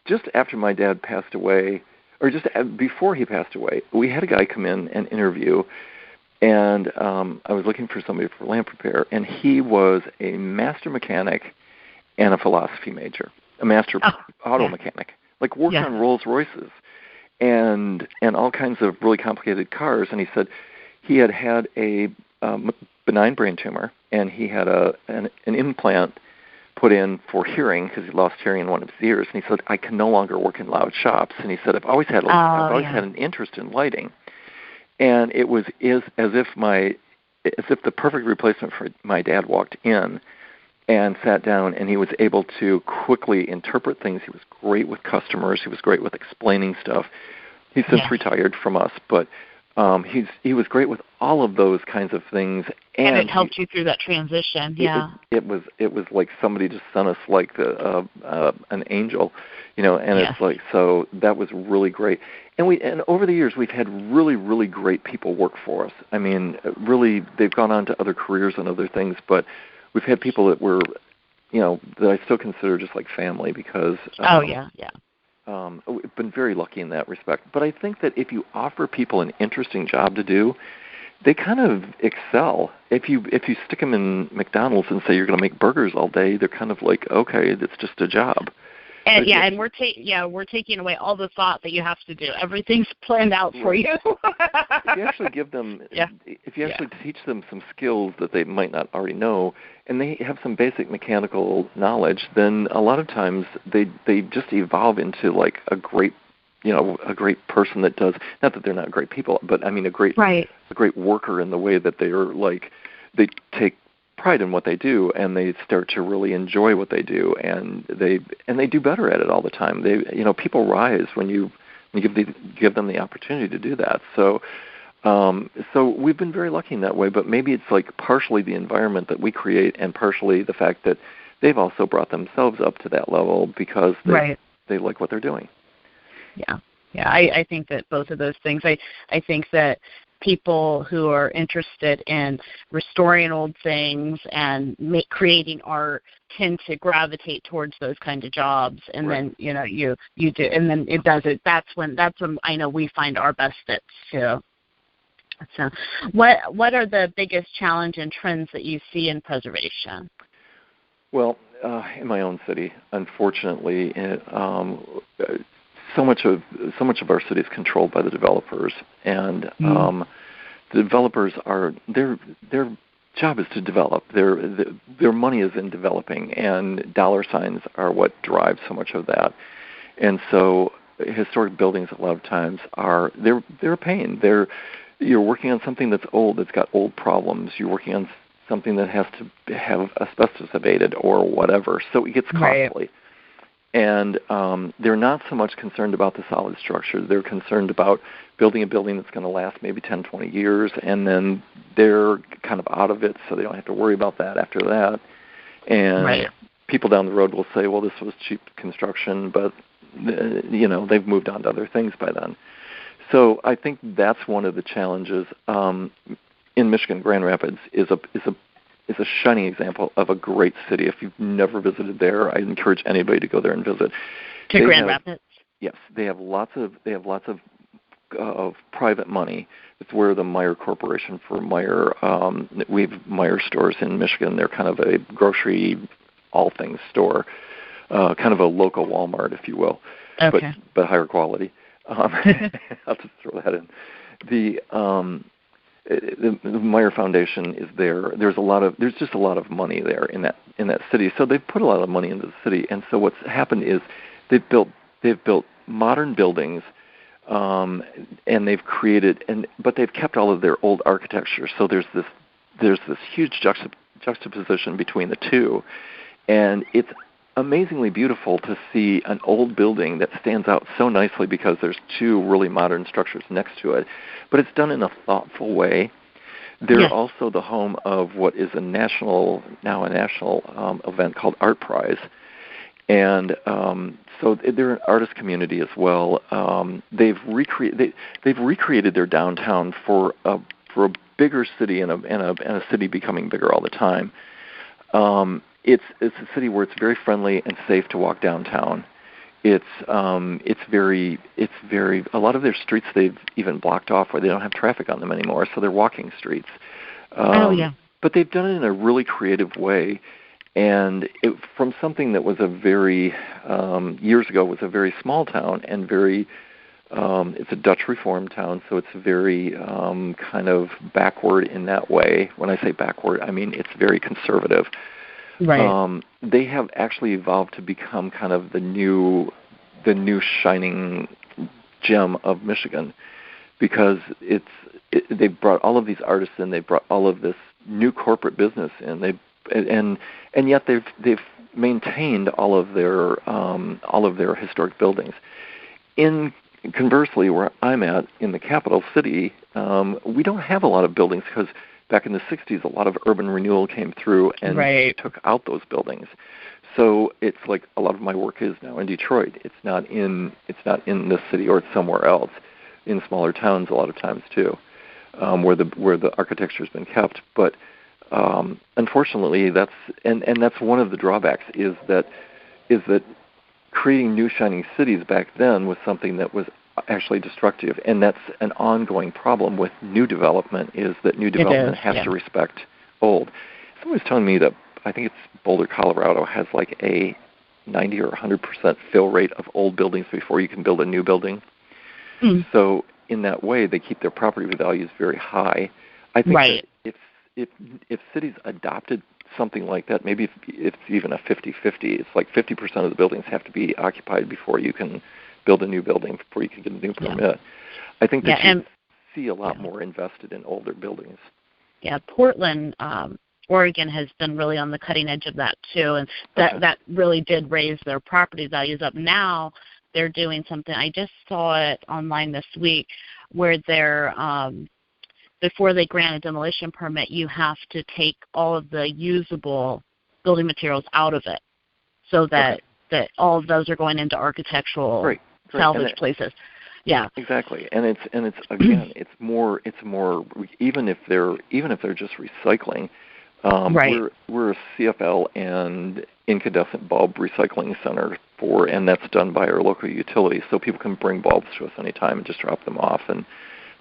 Speaker 3: Just after my dad passed away, or just before he passed away, we had a guy come in and interview, and I was looking for somebody for lamp repair, and he was a master mechanic and a philosophy major, a master auto mechanic, worked on Rolls Royces and all kinds of really complicated cars. And he said he had a benign brain tumor, and he had an implant put in for hearing because he lost hearing in one of his ears. And he said, I can no longer work in loud shops. And he said, I've always had an interest in lighting, and it was as if the perfect replacement for my dad walked in and sat down, and he was able to quickly interpret things. He was great with customers. He was great with explaining stuff. He's since retired from us, but he was great with all of those kinds of things.
Speaker 2: And it helped you through that transition. Yeah,
Speaker 3: it was like somebody just sent us like an angel, and it's like, so that was really great. And over the years we've had really, really great people work for us. I mean, really, they've gone on to other careers and other things, but we've had people that were, that I still consider just like family because. We've been very lucky in that respect. But I think that if you offer people an interesting job to do, they kind of excel. If you stick them in McDonald's and say you're going to make burgers all day, they're kind of like, okay, it's just a job.
Speaker 2: And and we're taking away all the thought that you have to do. Everything's planned out for you.
Speaker 3: If you actually give them, if you actually teach them some skills that they might not already know, and they have some basic mechanical knowledge, then a lot of times they just evolve into like a great person that does, not that they're not great people, but I mean a great worker in the way that they are like, they take pride in what they do, and they start to really enjoy what they do, and they do better at it all the time. People rise when you give them the opportunity to do that. So we've been very lucky in that way, but maybe it's like partially the environment that we create and partially the fact that they've also brought themselves up to that level because they like what they're doing.
Speaker 2: Yeah, I think that both of those things. I think that people who are interested in restoring old things and creating art tend to gravitate towards those kind of jobs, and then you do, and then it does it. That's when I know we find our best fits too. So, what are the biggest challenge and trends that you see in preservation?
Speaker 3: Well, in my own city, unfortunately, so much of our city is controlled by the developers, and the developers are their job is to develop. Their money is in developing, and dollar signs are what drive so much of that. And so, historic buildings a lot of times they're a pain. You're working on something that's old, that's got old problems. You're working on something that has to have asbestos abated or whatever. So it gets costly. Right. And they're not so much concerned about the solid structure. They're concerned about building a building that's going to last maybe 10, 20 years, and then they're kind of out of it, so they don't have to worry about that after that. And people down the road will say, well, this was cheap construction, but they've moved on to other things by then. So I think that's one of the challenges in Michigan. Grand Rapids is a shining example of a great city. If you've never visited there, I encourage anybody to go there and visit.
Speaker 2: Grand Rapids.
Speaker 3: Yes, they have lots of private money. It's where the Meyer Corporation for Meyer. We have Meyer stores in Michigan. They're kind of a grocery, all things store, kind of a local Walmart, if you will, but higher quality. I'll just throw that in. The Meyer Foundation is there. There's just a lot of money there in that city. So they've put a lot of money into the city. And so what's happened is they've built modern buildings, and they've created but they've kept all of their old architecture. So there's this huge juxtaposition between the two, and it's amazingly beautiful to see an old building that stands out so nicely because there's two really modern structures next to it, but it's done in a thoughtful way. They're also the home of what is a national event called Art Prize, and so they're an artist community as well. They've recreated their downtown for a bigger city and a city becoming bigger all the time. It's a city where it's very friendly and safe to walk downtown. It's very a lot of their streets they've even blocked off where they don't have traffic on them anymore, so they're walking streets. But they've done it in a really creative way, and from something that was a very years ago was a very small town and very It's a Dutch Reform town, so it's very kind of backward in that way. When I say backward, I mean it's very conservative.
Speaker 2: Right.
Speaker 3: They have actually evolved to become kind of the new shining gem of Michigan, because they brought all of these artists in, they brought all of this new corporate business in, and yet they've maintained all of their historic buildings. Conversely, where I'm at in the capital city, we don't have a lot of buildings because back in the 60s, a lot of urban renewal came through and took out those buildings. So it's like a lot of my work is now in Detroit. It's not in this city, or it's somewhere else, in smaller towns a lot of times too, where the architecture's been kept. But unfortunately, that's one of the drawbacks is that creating new shining cities back then was something that was actually destructive, and that's an ongoing problem with new development, is that new development has to respect old. Someone was telling me that I think it's Boulder, Colorado, has like a 90 or 100% fill rate of old buildings before you can build a new building. So in that way, they keep their property values very high. I think that if cities adopted something like that, maybe if it's even a 50-50, it's like 50% of the buildings have to be occupied before you can build a new building, before you can get a new permit. I think that you see a lot more invested in older buildings. Yeah,
Speaker 2: Portland, Oregon has been really on the cutting edge of that too, and that really did raise their property values up. Now they're doing something, I just saw it online this week, where they're before they grant a demolition permit, you have to take all of the usable building materials out of it, so that all of those are going into architectural salvage places. Yeah,
Speaker 3: exactly. And it's again, it's more even if they're just recycling. We're a CFL and incandescent bulb recycling center and that's done by our local utility, so people can bring bulbs to us anytime and just drop them off, and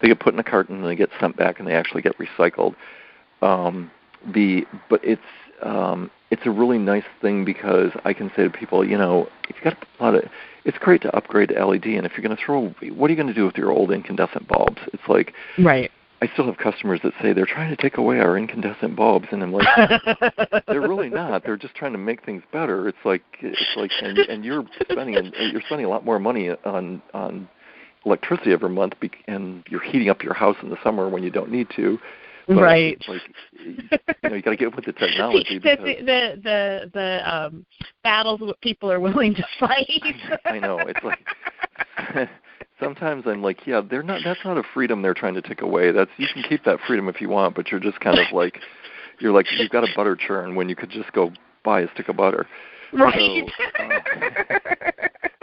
Speaker 3: they get put in a carton and they get sent back and they actually get recycled. But it's a really nice thing, because I can say to people, if you got a lot of, it's great to upgrade to LED, and if you're going to what are you going to do with your old incandescent bulbs? It's like, I still have customers that say they're trying to take away our incandescent bulbs, and I'm like, they're really not. They're just trying to make things better. It's like, and you're spending a lot more money on electricity every month, and you're heating up your house in the summer when you don't need to. But it's like, you got to get with the technology.
Speaker 2: The battles that people are willing to fight.
Speaker 3: I know. It's like sometimes I'm like, they're not. That's not a freedom they're trying to take away. You can keep that freedom if you want, but you're just kind of like, you've got a butter churn when you could just go buy a stick of butter.
Speaker 2: Right.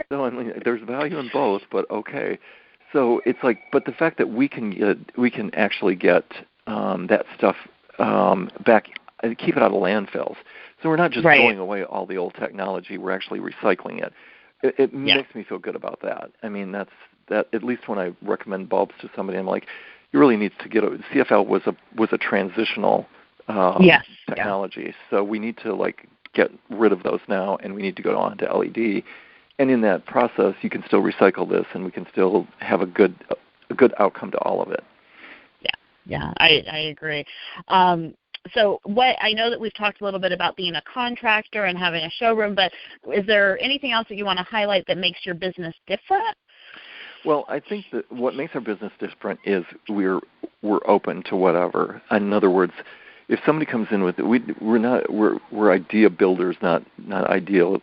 Speaker 3: So I mean, there's value in both, but okay. So it's like, but the fact that we can actually get that stuff back, keep it out of landfills. So we're not just throwing away all the old technology; we're actually recycling it. It makes me feel good about that. I mean, that at least when I recommend bulbs to somebody, I'm like, you really need to get CFL was a transitional technology, so we need to get rid of those now, and we need to go on to LED. And in that process, you can still recycle this, and we can still have a good outcome to all of it.
Speaker 2: Yeah, I agree. So I know that we've talked a little bit about being a contractor and having a showroom, but is there anything else that you want to highlight that makes your business different?
Speaker 3: Well, I think that what makes our business different is we're open to whatever. In other words, if somebody comes in with it, we're idea builders, not ideal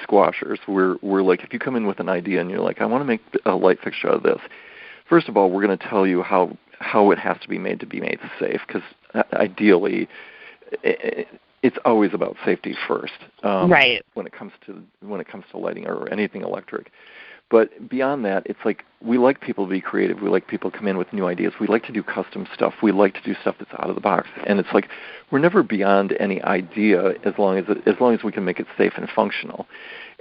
Speaker 3: squashers. We're like, if you come in with an idea and you're like, I want to make a light fixture out of this. First of all, we're going to tell you how it has to be made safe, because ideally, it's always about safety first. When it comes to lighting or anything electric. But beyond that, it's like we like people to be creative. We like people to come in with new ideas. We like to do custom stuff. We like to do stuff that's out of the box. And it's like we're never beyond any idea as long as we can make it safe and functional.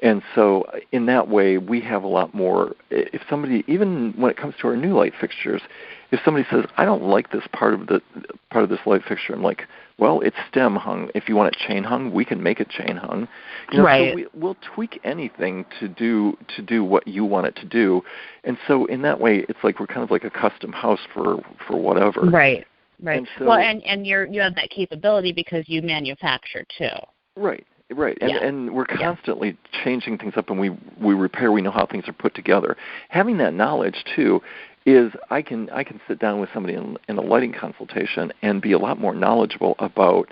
Speaker 3: And so in that way, we have a lot more. If somebody, even when it comes to our new light fixtures, if somebody says, I don't like this part of this light fixture, I'm like, Well, it's stem hung. If you want it chain hung, we can make it chain hung.
Speaker 2: Right.
Speaker 3: So we'll tweak anything to do what you want it to do. And so in that way, it's like we're kind of like a custom house for whatever.
Speaker 2: Right. Right.
Speaker 3: And so,
Speaker 2: well, and you have that capability because you manufacture too.
Speaker 3: Right. Right. And we're constantly changing things up, and we repair. We know how things are put together. Having that knowledge too is I can sit down with somebody in a lighting consultation and be a lot more knowledgeable about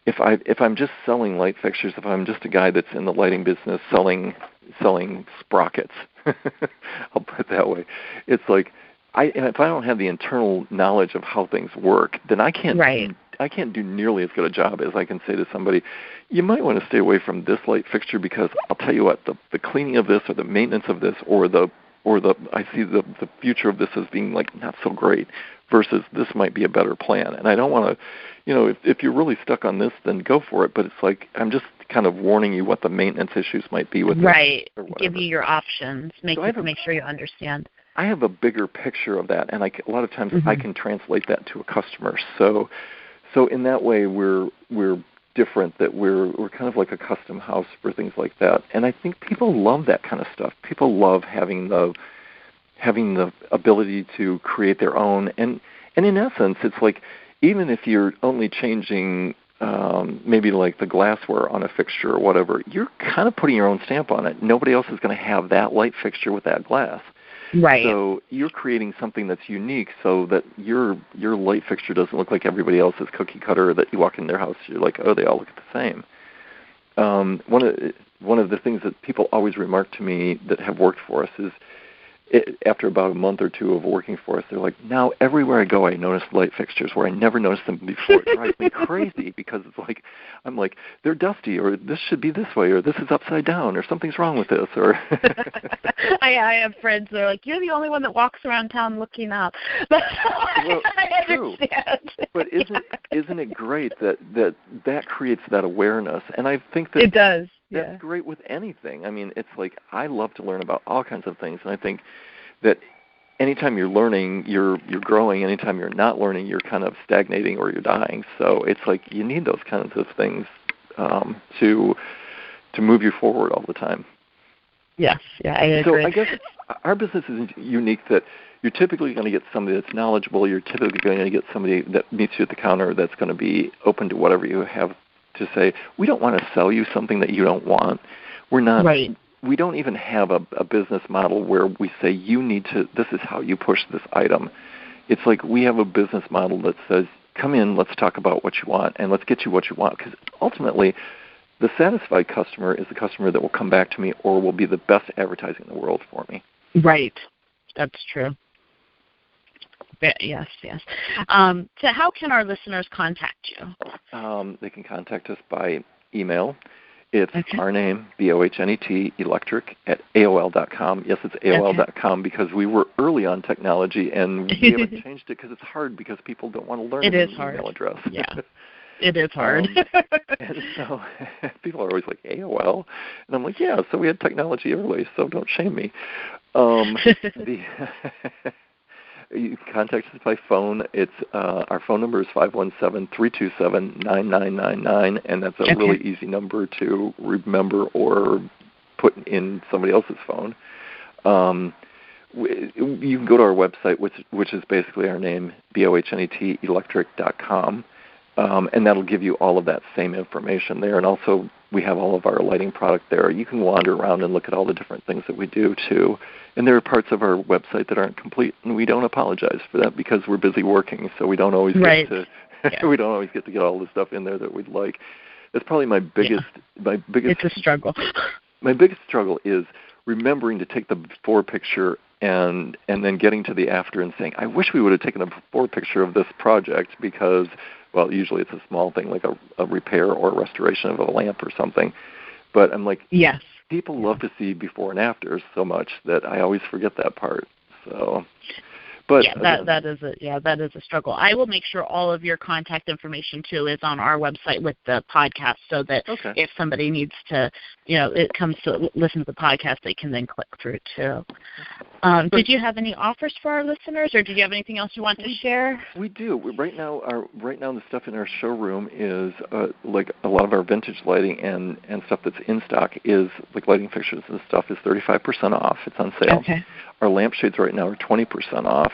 Speaker 3: if I'm just selling light fixtures, if I'm just a guy that's in the lighting business selling sprockets. I'll put it that way. It's like if I don't have the internal knowledge of how things work, then I can't do nearly as good a job as I can say to somebody, you might want to stay away from this light fixture because I'll tell you what, the cleaning of this or the maintenance of this or I see the future of this as being like not so great versus this might be a better plan. And I don't want to, if you're really stuck on this, then go for it. But it's like I'm just kind of warning you what the maintenance issues might be with
Speaker 2: right.
Speaker 3: it. Right.
Speaker 2: Give you your options. Make sure you understand.
Speaker 3: I have a bigger picture of that, and a lot of times I can translate that to a customer. So in that way, we're different. That we're kind of like a custom house for things like that. And I think people love that kind of stuff. People love having the ability to create their own. And in essence, it's like even if you're only changing maybe like the glassware on a fixture or whatever, you're kind of putting your own stamp on it. Nobody else is going to have that light fixture with that glass.
Speaker 2: Right.
Speaker 3: So you're creating something that's unique so that your light fixture doesn't look like everybody else's cookie cutter that you walk in their house, you're like, oh, they all look the same. One of the things that people always remark to me that have worked for us is after about a month or two of working for us, they're like, now everywhere I go I notice light fixtures where I never noticed them before. It drives me crazy because it's like, I'm like, they're dusty or this should be this way or this is upside down or something's wrong with this. Or
Speaker 2: I have friends that are like, you're the only one that walks around town looking up. Well, I understand.
Speaker 3: True. But isn't it great that creates that awareness? And I think that
Speaker 2: it does.
Speaker 3: That's great with anything. I mean, it's like I love to learn about all kinds of things, and I think that anytime you're learning, you're growing. Anytime you're not learning, you're kind of stagnating or you're dying. So it's like you need those kinds of things to move you forward all the time.
Speaker 2: Yes, I agree.
Speaker 3: So I guess our business is unique that you're typically going to get somebody that's knowledgeable. You're typically going to get somebody that meets you at the counter that's going to be open to whatever you have to say. We don't want to sell you something that you don't want. We're not.
Speaker 2: Right.
Speaker 3: We don't even have a business model where we say you need to. This is how you push this item. It's like we have a business model that says, come in, let's talk about what you want, and let's get you what you want. Because ultimately, the satisfied customer is the customer that will come back to me or will be the best advertising in the world for me.
Speaker 2: Right. That's true. Yes. So how can our listeners contact you?
Speaker 3: They can contact us by email. It's our name, Bohnet, electric, at AOL.com. Yes, it's AOL.com because we were early on technology, and we haven't changed it because it's hard because people don't want to learn an email address.
Speaker 2: Yeah, it is hard.
Speaker 3: And so people are always like, AOL? And I'm like, yeah, so we had technology early, so don't shame me. You can contact us by phone. It's our phone number is 517-327-9999, and that's a really easy number to remember or put in somebody else's phone. You can go to our website, which is basically our name, bohnetelectric.com, and that'll give you all of that same information there. And also, we have all of our lighting product there. You can wander around and look at all the different things that we do, too. And there are parts of our website that aren't complete, and we don't apologize for that because we're busy working, so we don't always get to we don't always get to get all the stuff in there that we'd like. That's probably my biggest. It's
Speaker 2: a struggle.
Speaker 3: My biggest struggle is remembering to take the before picture and then getting to the after and saying, I wish we would have taken a before picture of this project because, well, usually it's a small thing like a repair or restoration of a lamp or something. But I'm like,
Speaker 2: yes.
Speaker 3: People love to see before and afters so much that I always forget that part. So, But
Speaker 2: that is a struggle. I will make sure all of your contact information too is on our website with the podcast, so that if somebody needs to, it comes to listen to the podcast, they can then click through it too. Did you have any offers for our listeners, or did you have anything else you want to share?
Speaker 3: We do. Right now the stuff in our showroom is like a lot of our vintage lighting and stuff that's in stock is like lighting fixtures and stuff is 35% off. It's on sale.
Speaker 2: Okay.
Speaker 3: Our lampshades right now are 20% off,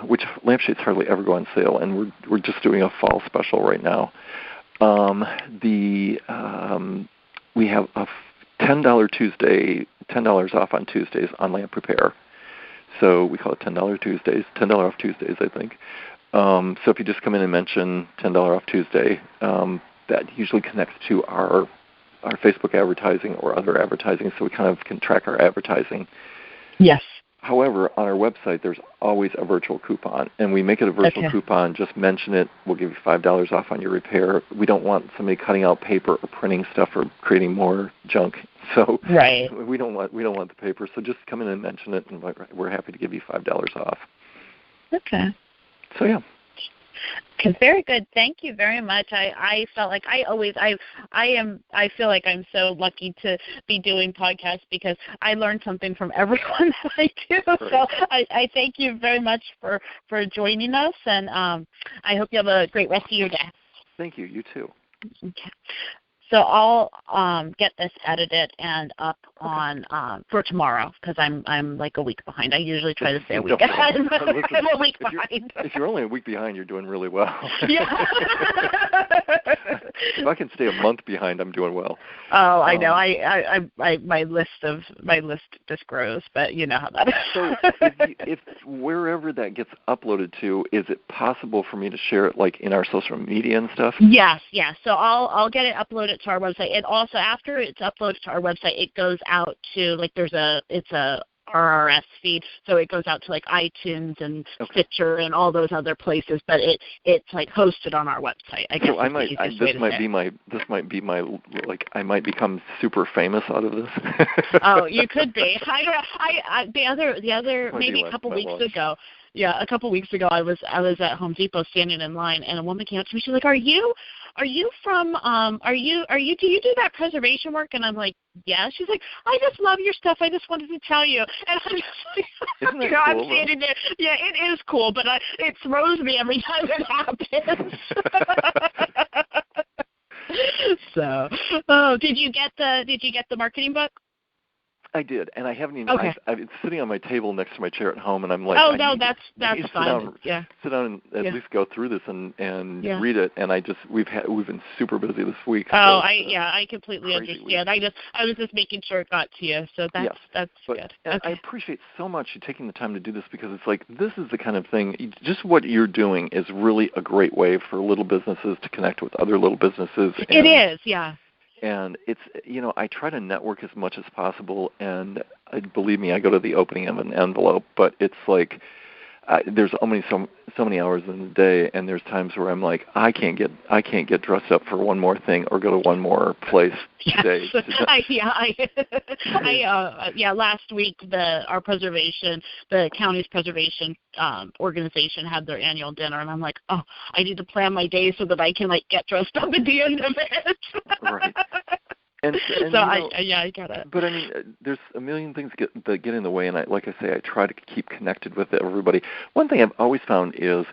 Speaker 3: which lampshades hardly ever go on sale, and we're just doing a fall special right now. We have a $10 Tuesday, $10 off on Tuesdays on lamp repair. So we call it $10 Tuesdays, $10 off Tuesdays, I think. So if you just come in and mention $10 off Tuesday, that usually connects to our Facebook advertising or other advertising, so we kind of can track our advertising.
Speaker 2: Yes.
Speaker 3: However, on our website, there's always a virtual coupon, and we make it a virtual coupon. Just mention it. We'll give you $5 off on your repair. We don't want somebody cutting out paper or printing stuff or creating more junk. So we don't want the paper. So just come in and mention it, and we're happy to give you $5 off.
Speaker 2: Okay.
Speaker 3: So yeah.
Speaker 2: Okay, very good. Thank you very much. I felt like I feel like I'm so lucky to be doing podcasts because I learn something from everyone that I do. Right. So I thank you very much for joining us, and I hope you have a great rest of your day.
Speaker 3: Thank you. You too.
Speaker 2: Okay. So I'll get this edited and up on for tomorrow because I'm like a week behind. I usually try to stay a week ahead. I'm a week behind.
Speaker 3: If you're only a week behind, you're doing really well.
Speaker 2: Yeah.
Speaker 3: If I can stay a month behind, I'm doing well.
Speaker 2: Oh, I know. My list just grows, but you know how that is.
Speaker 3: So if wherever that gets uploaded to, is it possible for me to share it like in our social media and stuff?
Speaker 2: Yes. So I'll get it uploaded to our website, and also after it's uploaded to our website, it goes out to like it's a RRS feed, so it goes out to like iTunes and Fixture and all those other places, but it's like hosted on our website. I guess
Speaker 3: this might be my like I might become super famous out of this.
Speaker 2: Oh, you could be. The other maybe a couple weeks ago. Yeah, a couple weeks ago I was at Home Depot standing in line, and a woman came up to me. She's like, "Are you from do you do that preservation work?" And I'm like, "Yeah." She's like, "I just love your stuff. I just wanted to tell you." And I'm just like,
Speaker 3: isn't that cool,
Speaker 2: I'm standing there. Yeah, it is cool, but it throws me every time it happens. So, did you get the marketing book?
Speaker 3: I did, and I haven't even.
Speaker 2: Okay.
Speaker 3: It's sitting on my table next to my chair at home, and I'm like,
Speaker 2: "Oh no, that's fine."
Speaker 3: Sit down and at least go through this and read it. And we've been super busy this week.
Speaker 2: Oh, I completely understand. Week. I was just making sure it got to you, so that's good. Okay.
Speaker 3: I appreciate so much you taking the time to do this because it's like this is the kind of thing. Just what you're doing is really a great way for little businesses to connect with other little businesses.
Speaker 2: It is, yeah.
Speaker 3: And it's, I try to network as much as possible, and believe me, I go to the opening of an envelope, but it's like there's only so many hours in the day, and there's times where I'm like, I can't get dressed up for one more thing or go to one more place today.
Speaker 2: Last week the county's preservation organization had their annual dinner, and I'm like, oh, I need to plan my day so that I can like get dressed up at the end of it.
Speaker 3: Right. And
Speaker 2: so I get it.
Speaker 3: But I mean, there's a million things that get in the way, and like I say, I try to keep connected with everybody. One thing I've always found is,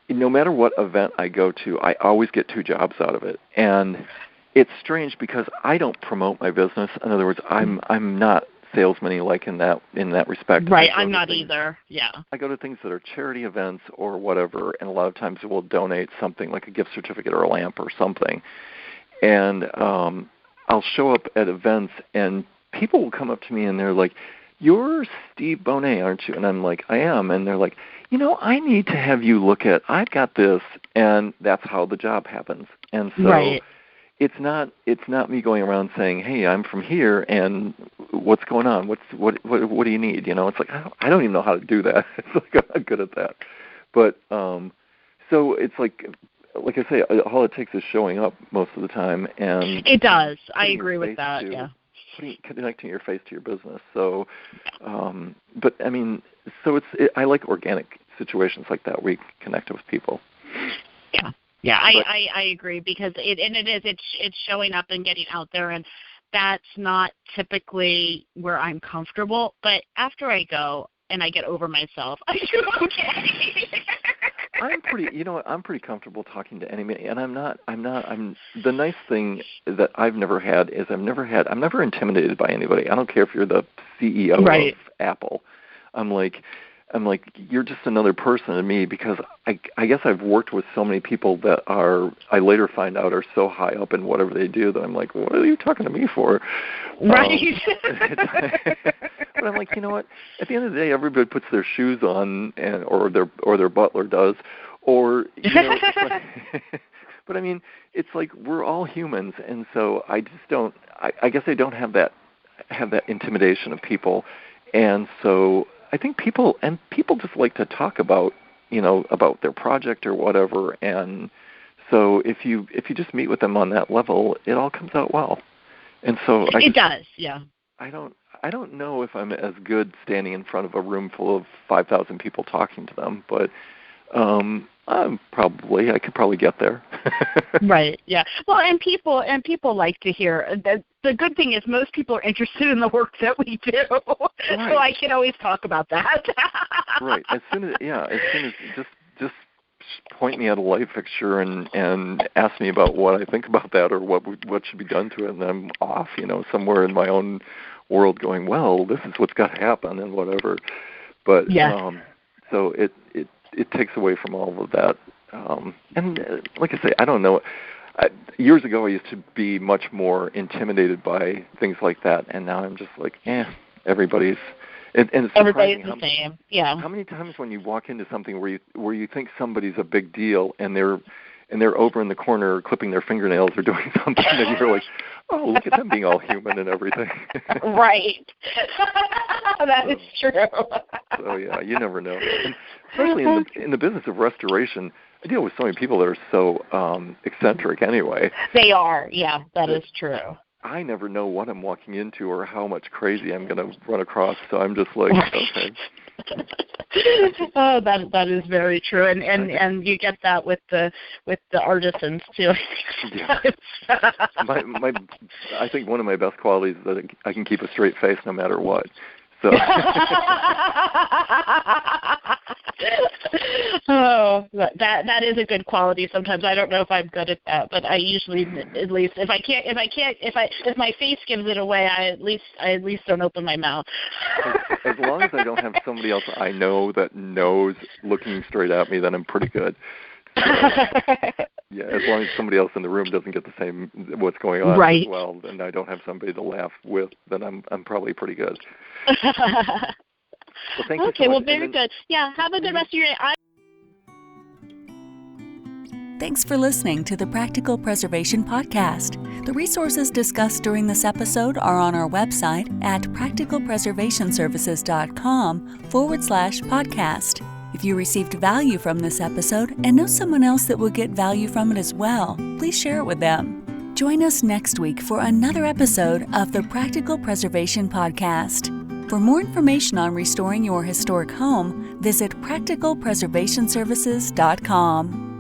Speaker 3: no matter what event I go to, I always get 2 jobs out of it, and it's strange because I don't promote my business. In other words, I'm not salesman-y like in that respect.
Speaker 2: Right, I'm not either. Yeah.
Speaker 3: I go to things that are charity events or whatever, and a lot of times we'll donate something like a gift certificate or a lamp or something, and I'll show up at events, and people will come up to me, and they're like, "You're Steve Bohnet, aren't you?" And I'm like, "I am." And they're like, "I need to have you look at, I've got this," and that's how the job happens. And so it's not me going around saying, "Hey, I'm from here, and what's going on? What do you need?" It's like I don't even know how to do that. It's like I'm not good at that. But so it's like I say, all it takes is showing up most of the time, and
Speaker 2: it does. I agree with that.
Speaker 3: Connecting your face to your business. So, but I mean, I like organic situations like that where you connect with people.
Speaker 2: Yeah. Yeah, I agree, because it's showing up and getting out there, and that's not typically where I'm comfortable. But after I go and I get over myself, I do okay.
Speaker 3: I'm pretty comfortable talking to anybody, and I'm the nice thing that I've never had is I'm never intimidated by anybody. I don't care if you're the CEO of Apple. I'm like, you're just another person to me, because I guess I've worked with so many people that I later find out are so high up in whatever they do that I'm like, what are you talking to me for?
Speaker 2: Right.
Speaker 3: But I'm like, you know what? At the end of the day, everybody puts their shoes on, or their butler does, or But I mean, it's like we're all humans, and so I just don't. I guess I don't have that intimidation of people, and so I think people just like to talk about their project or whatever, and so if you just meet with them on that level, it all comes out well. And so
Speaker 2: it does, yeah.
Speaker 3: I don't know if I'm as good standing in front of a room full of 5,000 people talking to them, but I could probably get there.
Speaker 2: Right. Yeah. Well, and people like to hear. The good thing is most people are interested in the work that we do, right. So I can always talk about that.
Speaker 3: Right. As soon as just point me at a light fixture and ask me about what I think about that or what should be done to it, and I'm off, somewhere in my own world going, well, this is what's got to happen and whatever. But so it takes away from all of that. And like I say, I don't know. Years ago, I used to be much more intimidated by things like that, and now I'm just like, everybody's. And it's
Speaker 2: everybody's the same. Yeah.
Speaker 3: How many times when you walk into something where you think somebody's a big deal, and they're over in the corner clipping their fingernails or doing something, and you're like, oh, look at them being all human and everything.
Speaker 2: Right. That is true.
Speaker 3: So yeah, you never know. And especially in the business of restoration, I deal with so many people that are so eccentric anyway.
Speaker 2: They are, yeah, that is true.
Speaker 3: I never know what I'm walking into or how much crazy I'm going to run across, so I'm just like, okay.
Speaker 2: Oh, that is very true, and you get that with the artisans too.
Speaker 3: Yeah. I think one of my best qualities is that I can keep a straight face no matter what. So.
Speaker 2: Oh, that is a good quality. Sometimes I don't know if I'm good at that, but I usually, at least, if my face gives it away, I at least don't open my mouth.
Speaker 3: As long as I don't have somebody else I know that knows looking straight at me, then I'm pretty good. So, yeah, as long as somebody else in the room doesn't get the same what's going on as well, and I don't have somebody to laugh with, then I'm probably pretty good. Well, thank you so much.
Speaker 2: Well, very good. Yeah, have a good rest of your day.
Speaker 1: Thanks for listening to the Practical Preservation Podcast. The resources discussed during this episode are on our website at practicalpreservationservices.com/podcast. If you received value from this episode and know someone else that will get value from it as well, please share it with them. Join us next week for another episode of the Practical Preservation Podcast. For more information on restoring your historic home, visit practicalpreservationservices.com.